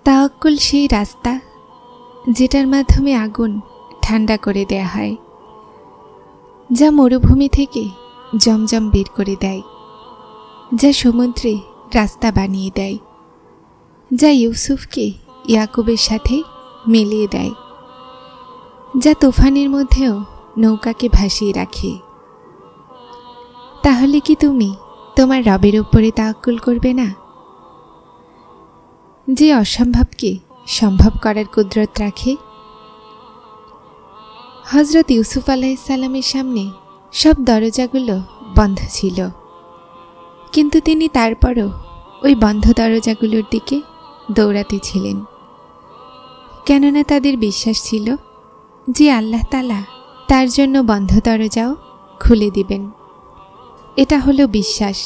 তাওয়াক্কুল সেই রাস্তা যেটার মাধ্যমে আগুন ঠান্ডা করে দেয়া হয়, যা মরুভূমি থেকে জমজম বের করে দেয়, যা সমুদ্রে রাস্তা বানিয়ে দেয়, যা ইউসুফকে ইয়াকুবের সাথে মিলিয়ে দেয়, যা তুফানের মধ্যেও নৌকাকে ভাসিয়ে রাখে। তাহলে কি তুমি তোমার রবের উপরে তাওয়াক্কুল করবে না, যে অসম্ভবকে সম্ভব করার কুদরত রাখে? হযরত ইউসুফ আলাইহিসসালামের সামনে সব দরজাগুলো বন্ধ ছিল, কিন্তু তিনি তারপরও ওই বন্ধ দরজাগুলোর দিকে দৌড়াতে ছিলেন, কেননা তাদের বিশ্বাস ছিল যে আল্লাহ তাআলা তার জন্য বন্ধ দরজাও খুলে দিবেন। এটা হলো বিশ্বাস।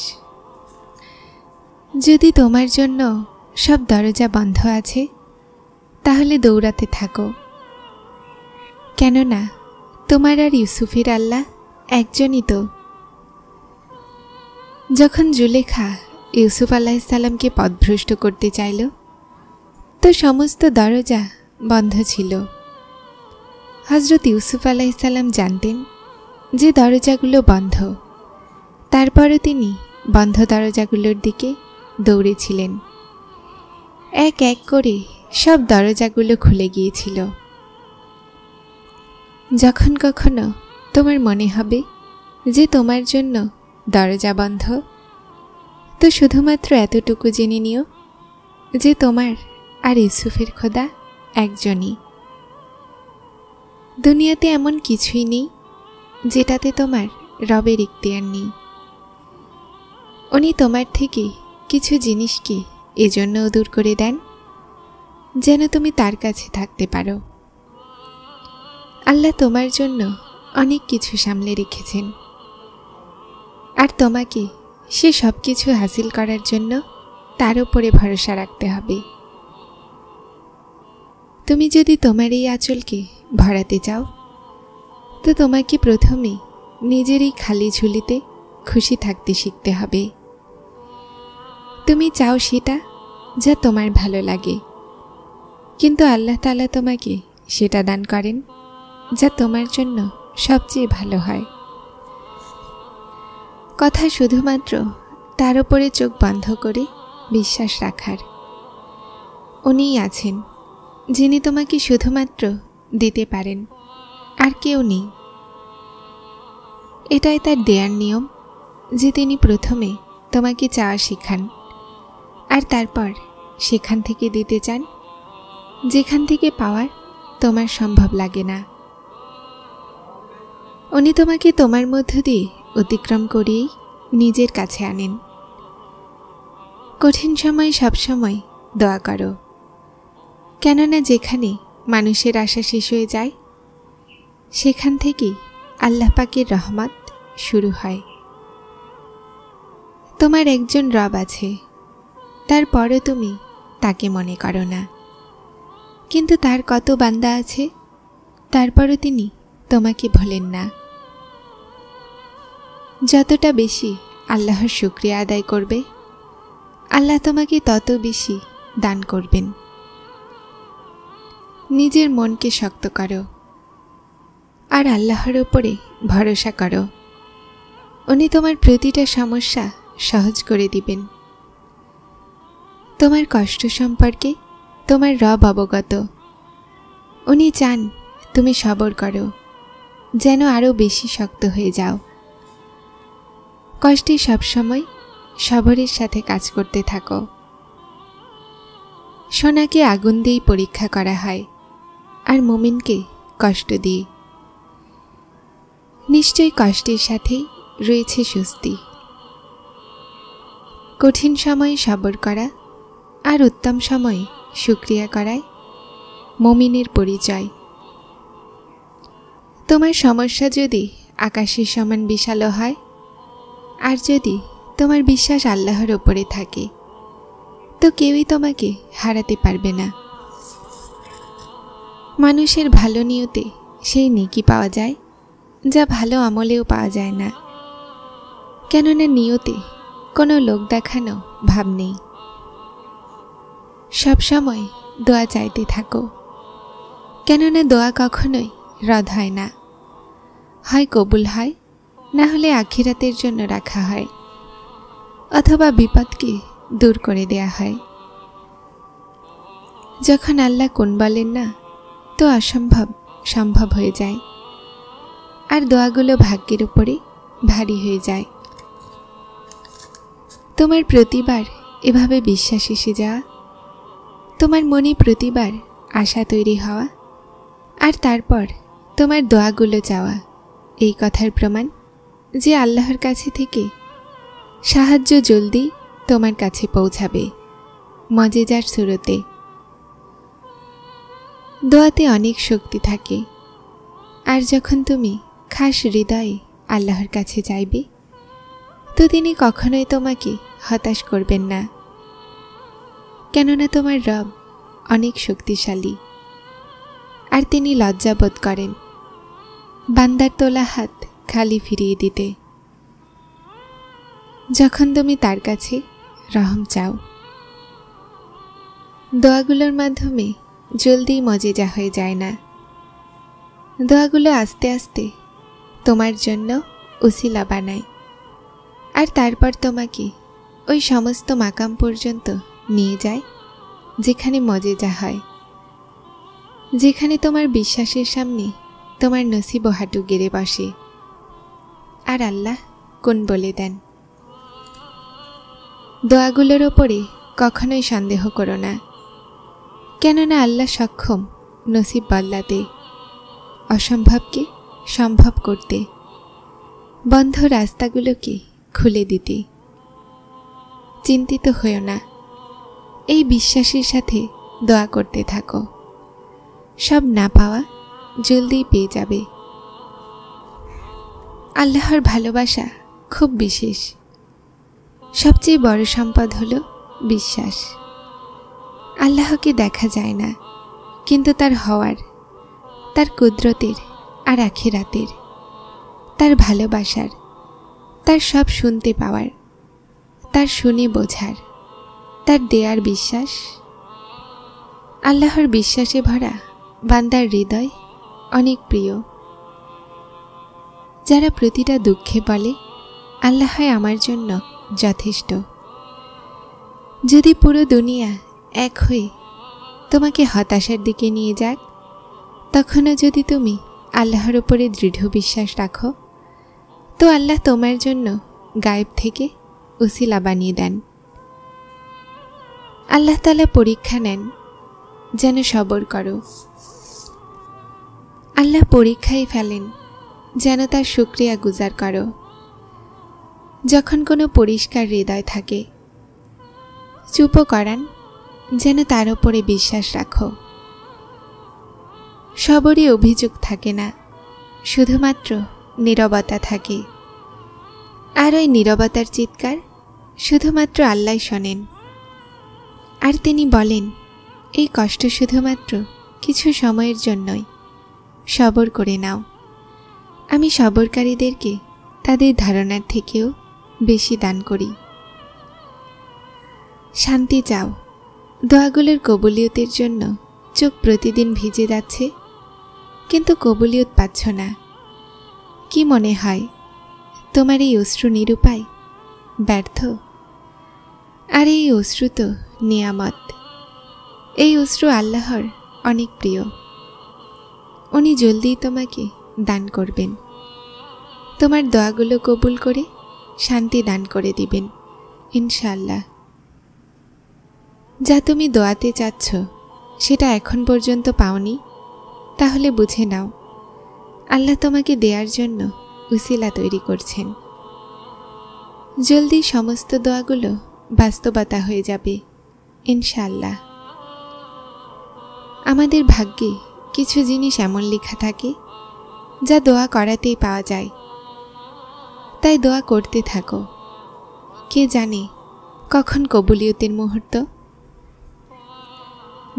যদি তোমার জন্য সব দরজা বন্ধ আছে, তাহলে দৌড়াতে থাকো, কেননা তোমার আর ইউসুফের আল্লাহ একজনই তো। যখন জুলেখা ইউসুফ আলাইহিসসালামকে পথভ্রষ্ট করতে চাইল, তো সমস্ত দরজা বন্ধ ছিল। হযরত ইউসুফ আলাইহিসসালাম জানতেন যে দরজাগুলো বন্ধ, তারপরও তিনি বন্ধ দরজাগুলোর দিকে দৌড়েছিলেন। এক এক করে সব দরজাগুলো খুলে গিয়েছিল। যখন কখনো তোমার মনে হবে যে তোমার জন্য দরজা বন্ধ, তো শুধুমাত্র এতটুকু জেনে নিও যে তোমার আর ইউসুফের খোদা একজনই। দুনিয়াতে এমন কিছুই নেই যেটাতে তোমার রবের ইখতিয়ার নেই। উনি তোমার থেকে কিছু জিনিসকে এজন্যও দূর করে দেন যেন তুমি তার কাছে থাকতে পারো। আল্লাহ তোমার জন্য অনেক কিছু সামলে রেখেছেন, আর তোমাকে সে সব কিছু হাসিল করার জন্য তার উপরে ভরসা রাখতে হবে। তুমি যদি তোমার এই আঁচলকে ভরাতে চাও, তো তোমাকে প্রথমে নিজের এই খালি ঝুলিতে খুশি থাকতে শিখতে হবে। তুমি চাও সেটা যা তোমার ভালো লাগে, কিন্তু আল্লাহ তাআলা তোমাকে সেটা দান করেন যা তোমার জন্য সবচেয়ে ভালো হয়। কথা শুধুমাত্র তার উপরে চোখ বন্ধ করে বিশ্বাস রাখার। উনিই আছেন যিনি তোমাকে শুধুমাত্র দিতে পারেন, আর কেউ নেই। এটাই তার দেয়ার নিয়ম যে তিনি প্রথমে তোমাকে চাওয়া শেখান, আর তারপর সেখান থেকে দিতে চান যেখান থেকে পাওয়ার তোমার সম্ভব লাগে না। উনি তোমাকে তোমার মধ্য দিয়ে অতিক্রম করিয়েই নিজের কাছে আনেন। কঠিন সময় সবসময় দোয়া করো, কেননা যেখানে মানুষের আশা শেষ হয়ে যায়, সেখান থেকেই আল্লাহ পাকের রহমত শুরু হয়। তোমার একজন রব আছে, তারপরও তুমি তাকে মনে করো না। কিন্তু তার কত বান্দা আছে, তারপরও তিনি তোমাকে ভোলেন না। যতটা বেশি আল্লাহর শুকরিয়া আদায় করবে, আল্লাহ তোমাকে তত বেশি দান করবেন। নিজের মনকে শক্ত করো আর আল্লাহর উপরে ভরসা করো। উনি তোমার প্রতিটা সমস্যা সহজ করে দিবেন। তোমার কষ্ট সম্পর্কে তোমার রব অবগত। উনি চান তুমি সবর করো, যেন আরও বেশি শক্ত হয়ে যাও। কষ্টে সবসময় সবরের সাথে কাজ করতে থাকো। সোনাকে আগুন দিয়েই পরীক্ষা করা হয়, আর মুমিনকে কষ্ট দিয়ে। নিশ্চয়ই কষ্টের সাথেই রয়েছে স্বস্তি। কঠিন সময়ে সবর করা আর উত্তম সময়ে শুকরিয়া করাই মুমিনের পরিচয়। তোমার সমস্যা যদি আকাশের সমান বিশাল হয়, আর যদি তোমার বিশ্বাস আল্লাহর উপরে থাকে, তো কেউই তোমাকে হারাতে পারবে না। মানুষের ভালো নিয়তে সেই নেকি পাওয়া যায় যা ভালো আমলেও পাওয়া যায় না, কেননা নিয়তে কোনো লোক দেখানো ভাব নেই। সবসময় দোয়া চাইতে থাকো, কেননা দোয়া কখনোই রদ হয় না, হয় কবুল হয়, না হলে আখিরাতের জন্য রাখা হয়, অথবা বিপদকে দূর করে দেয়া হয়। যখন আল্লাহ কোন বলেন না, তো অসম্ভব সম্ভব হয়ে যায়, আর দোয়াগুলো ভাগ্যের উপরে ভারী হয়ে যায়। তোমার প্রতিবার এভাবে বিশ্বাস এসে যাওয়া, তোমার মনে প্রতিবার আশা তৈরি হওয়া, আর তারপর তোমার দোয়াগুলো চাওয়া, এই কথার প্রমাণ যে আল্লাহর কাছে থেকে সাহায্য জলদি তোমার কাছে পৌঁছাবে মজেজার সুরতে। দোয়াতে অনেক শক্তি থাকে, আর যখন তুমি খাস হৃদয়ে আল্লাহর কাছে চাইবে, তো তিনি কখনোই তোমাকে হতাশ করবেন না, কেননা তোমার রব অনেক শক্তিশালী, আর তিনি লজ্জাবোধ করেন বান্দার তোলা হাত খালি ফিরিয়ে দিতে যখন তুমি তার কাছে রহম চাও। দোয়াগুলোর মাধ্যমে জলদি মজেজা হয়ে যায় না, দোয়াগুলো আস্তে আস্তে তোমার জন্য উসিলা বানায়, আর তারপর তোমাকে ওই সমস্ত মাকাম পর্যন্ত নিয়ে যায় যেখানে মজেজা হয়, যেখানে তোমার বিশ্বাসের সামনে তোমার নসিব হাঁটু গেড়ে বসে, আর আল্লাহ কোন বলে দেন। দোয়াগুলোর ওপরে কখনোই সন্দেহ করো না, কেননা আল্লাহ সক্ষম নসিব বদলাতে, অসম্ভবকে সম্ভব করতে, বন্ধ রাস্তাগুলোকে খুলে দিতে। চিন্তিত হইও না, এই বিশ্বাসের সাথে দোয়া করতে থাকো, সব না পাওয়া জলদি পেয়ে যাবে। আল্লাহর ভালোবাসা খুব বিশেষ, সবচেয়ে বড় সম্পদ হলো বিশ্বাস। আল্লাহকে দেখা যায় না, কিন্তু তার হওয়ার, তার কুদরতের আর আখিরাতের, তার ভালোবাসার, তার সব শুনতে পাওয়ার, তার শুনে বোঝার, তার দেয়ার বিশ্বাস। আল্লাহর বিশ্বাসে ভরা বান্দার হৃদয় অনেক প্রিয়। যারা প্রতিটা দুঃখে বলে আল্লাহ আমার জন্য যথেষ্ট, যদি পুরো দুনিয়া এক হয়ে তোমাকে হতাশার দিকে নিয়ে যাক, তখনও যদি তুমি আল্লাহর উপরে দৃঢ় বিশ্বাস রাখো, তো আল্লাহ তোমার জন্য গায়েব থেকে উসিলা বানিয়ে দেন। আল্লাহ তাআলা পরীক্ষা নেন যেন সবর করো। আল্লাহ পরীক্ষায় ফেলেন যেন তার শুকরিয়া গুজার করো। যখন কোনো পরিষ্কার হৃদয় থাকে, চুপও করান যেন তার ওপরে বিশ্বাস রাখো। সবরই অভিযোগ থাকে না, শুধুমাত্র নীরবতা থাকে, আর ওই নীরবতার চিৎকার শুধুমাত্র আল্লাহ শোনেন। আর তিনি বলেন, এই কষ্ট শুধুমাত্র কিছু সময়ের জন্যই, সবর করে নাও। আমি সবরকারীদেরকে তাদের ধারণার থেকেও বেশি দান করি। শান্তি চাও। দোয়াগুলোর কবুলিয়তের জন্য চোখ প্রতিদিন ভিজে যাচ্ছে, কিন্তু কবুলিয়ত পাচ্ছ না। কি মনে হয় তোমার এই অশ্রু নিরুপায়, ব্যর্থ? আর এই অশ্রু তো নিয়ামত। এই অশ্রু আল্লাহর অনেক প্রিয়। উনি জলদি তোমাকে দান করবেন, তোমার দোয়াগুলো কবুল করে শান্তি দান করে দিবেন ইনশাআল্লাহ। যা তুমি দোয়াতে চাচ্ছ সেটা এখন পর্যন্ত পাওনি, তাহলে বুঝে নাও আল্লাহ তোমাকে দেওয়ার জন্য উসিলা তৈরি করছেন। জলদি সমস্ত দোয়াগুলো বাস্তবতা হয়ে যাবে ইনশাআল্লাহ। আমাদের ভাগ্যে কিছু জিনিস এমন লেখা থাকে যা দোয়া করাতেই পাওয়া যায়, তাই দোয়া করতে থাকো। কে জানে কখন কবুলিয়তের মুহূর্ত।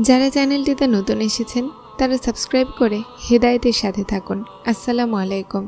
যারা চ্যানেলটিতে নতুন এসেছেন তারা সাবস্ক্রাইব করে হেদায়েতের সাথে থাকুন। আসসালামু আলাইকুম।